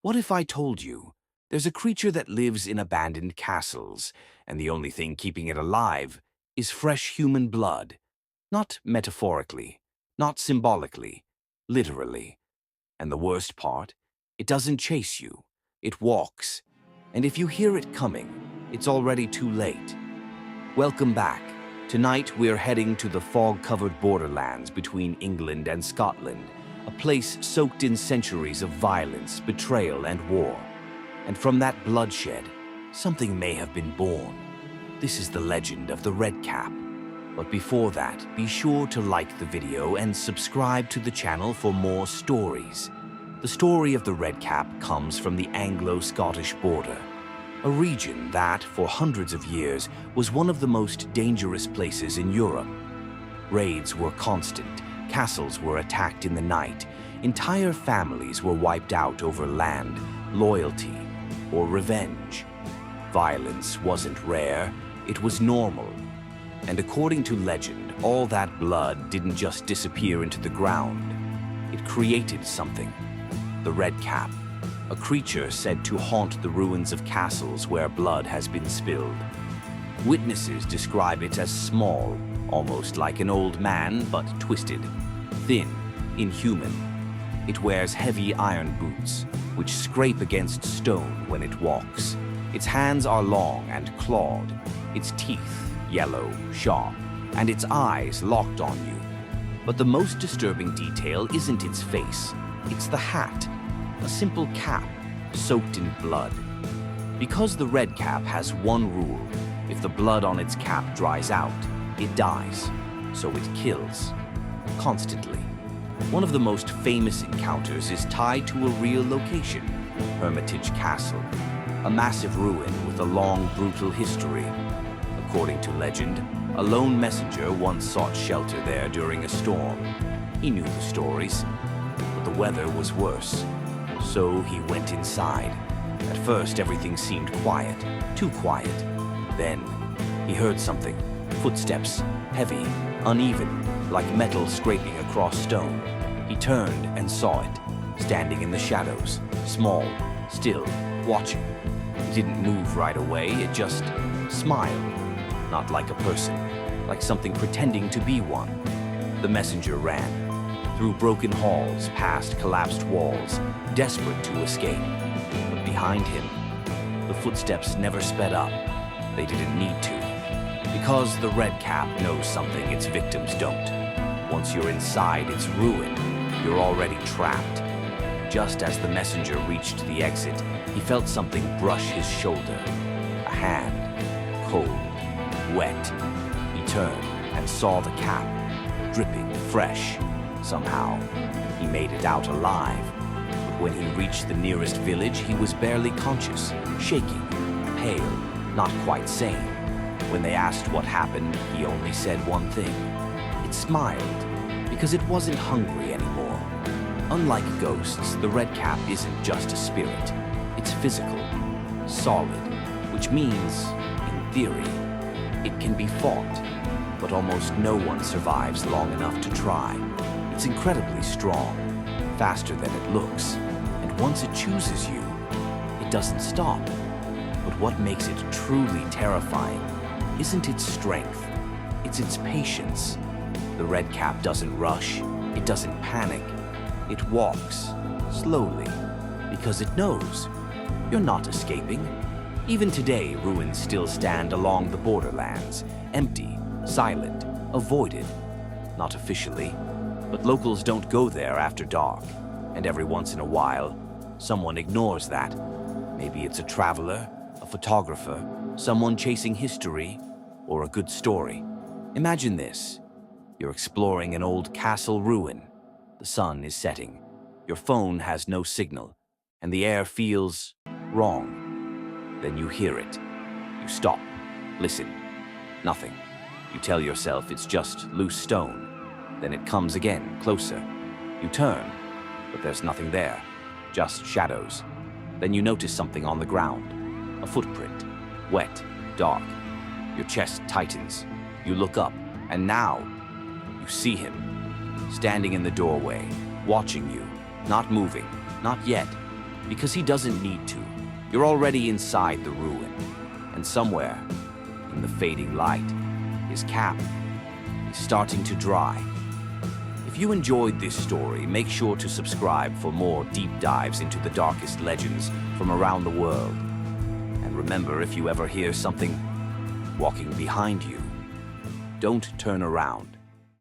What if I told you there's a creature that lives in abandoned castles, and the only thing keeping it alive is fresh human blood? Not metaphorically, not symbolically, literally. And the worst part, it doesn't chase you, it walks. And if you hear it coming, it's already too late. Welcome back. Tonight we're heading to the fog-covered borderlands between England and Scotland, a place soaked in centuries of violence, betrayal, and war. And from that bloodshed, something may have been born. This is the legend of the Red Cap. But before that, be sure to like the video and subscribe to the channel for more stories. The story of the Red Cap comes from the Anglo-Scottish border, a region that, for hundreds of years, was one of the most dangerous places in Europe. Raids were constant, castles were attacked in the night, entire families were wiped out over land, loyalty, or revenge. Violence wasn't rare, it was normal. And according to legend, all that blood didn't just disappear into the ground. It created something. The Red Cap, a creature said to haunt the ruins of castles where blood has been spilled. Witnesses describe it as small, almost like an old man, but twisted, thin, inhuman. It wears heavy iron boots, which scrape against stone when it walks. Its hands are long and clawed, its teeth yellow, sharp, and its eyes locked on you. But the most disturbing detail isn't its face, it's the hat, a simple cap soaked in blood. Because the Red Cap has one rule: if the blood on its cap dries out, it dies, so it kills, constantly. One of the most famous encounters is tied to a real location, Hermitage Castle, a massive ruin with a long, brutal history. According to legend, a lone messenger once sought shelter there during a storm. He knew the stories, but the weather was worse. So he went inside. At first, everything seemed quiet, too quiet. Then, he heard something. Footsteps, heavy, uneven, like metal scraping across stone. He turned and saw it, standing in the shadows, small, still, watching. It didn't move right away, it just smiled. Not like a person, like something pretending to be one. The messenger ran, through broken halls, past collapsed walls, desperate to escape. But behind him, the footsteps never sped up. They didn't need to. Because the Red Cap knows something its victims don't. Once you're inside its ruin, you're already trapped. Just as the messenger reached the exit, he felt something brush his shoulder. A hand, cold, wet. He turned and saw the cap, dripping fresh. Somehow, he made it out alive. But when he reached the nearest village, he was barely conscious, shaking, pale, not quite sane. When they asked what happened, he only said one thing. It smiled, because it wasn't hungry anymore. Unlike ghosts, the Red Cap isn't just a spirit. It's physical, solid, which means, in theory, it can be fought, but almost no one survives long enough to try. It's incredibly strong, faster than it looks, and once it chooses you, it doesn't stop. But what makes it truly terrifying isn't its strength, it's its patience. The Red Cap doesn't rush, it doesn't panic. It walks, slowly, because it knows you're not escaping. Even today, ruins still stand along the borderlands, empty, silent, avoided. Not officially, but locals don't go there after dark, and every once in a while, someone ignores that. Maybe it's a traveler, a photographer, someone chasing history, or a good story. Imagine this. You're exploring an old castle ruin. The sun is setting. Your phone has no signal, and the air feels wrong. Then you hear it. You stop. Listen. Nothing. You tell yourself it's just loose stone. Then it comes again, closer. You turn, but there's nothing there. Just shadows. Then you notice something on the ground. A footprint. Wet. Dark. Your chest tightens. You look up, and now you see him. Standing in the doorway, watching you, not moving, not yet, Because he doesn't need to. You're already inside the ruin. And somewhere, in the fading light, his cap is starting to dry. If you enjoyed this story, make sure to subscribe for more deep dives into the darkest legends from around the world. And remember, if you ever hear something walking behind you, don't turn around.